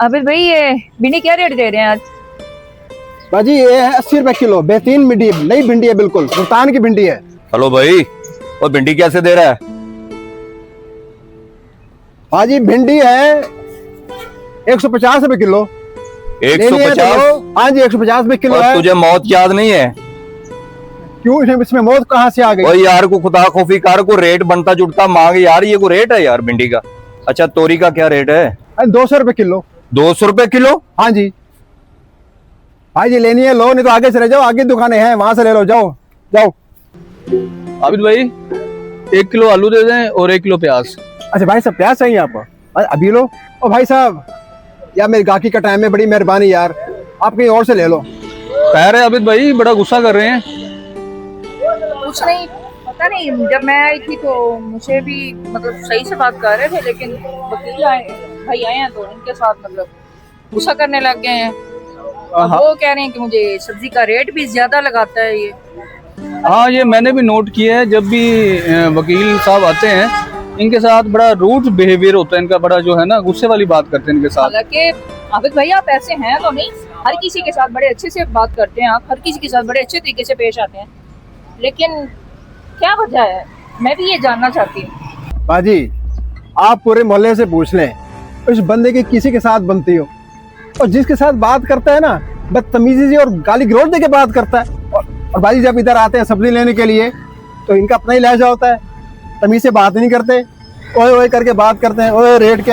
आबिद भाई ये भिंडी क्या रेट दे रहे हैं आज? बाजी ये है 80 रुपए किलो। बेहतरीन भिंडी, नई भिंडी है, बिल्कुल मुल्तान की भिंडी है। हेलो भाई, और भिंडी कैसे दे रहा है? बाजी भिंडी है 150 रुपए किलो। 150? हाँ जी 150 रुपए किलो और है। तुझे मौत याद नहीं है? क्यों, इसमें मौत कहाँ से आ गई? और यार को खुदा खोफी कार को रेट बनता जुड़ता मांग यार, ये को रेट है यार भिंडी का। अच्छा तोरी का क्या रेट है? 200 रुपए किलो। 200 रुपए किलो? हाँ जी भाई जी, लेनी है लो, नहीं तो आगे चले जाओ, आगे दुकानें हैं वहां से ले लो, जाओ जाओ। आबिद भाई 1 किलो आलू दे दें और 1 किलो प्याज। अच्छा भाई साहब प्याज चाहिए आपको? अभी लो। और भाई साहब यार मेरी गाकी का टाइम है, बड़ी मेहरबानी यार, आप कहीं और से ले लो। खैर है आबिद भाई, बड़ा गुस्सा कर रहे हैं। कुछ नहीं, पता नहीं, जब मैं आई थी तो मुझे भी मतलब सही से बात कर रहे थे, लेकिन वकील भाई आए हैं तो इनके साथ मतलब गुस्सा करने लग गए हैं। और वो कह रहे हैं कि मुझे सब्जी का रेट भी ज्यादा लगाता है ये। हाँ ये मैंने भी नोट किया है, जब भी वकील साहब आते हैं इनके साथ बड़ा रूड बिहेवियर होता है इनका, बड़ा जो है ना गुस्से वाली बात करते हैं इनके साथ। हालांकि आबिद भाई आप ऐसे हैं तो नहीं, हर किसी के साथ बड़े अच्छे से बात करते हैं आप, हर किसी के साथ बड़े अच्छे तरीके से पेश आते हैं, लेकिन क्या वजह है मैं भी ये जानना चाहती हूँ। बाजी आप पूरे मोहल्ले से पूछ लें, उस बंदे की किसी के साथ बनती हो, और जिसके साथ बात करता है ना बदतमीजी से और गाली गलौज दे के बात करता है। और बाजी जब इधर आते हैं सब्जी लेने के लिए तो इनका अपना ही लहजा होता है, तमीज से बात नहीं करते, ओए ओए करके बात करते हैं, ओए रेट क्या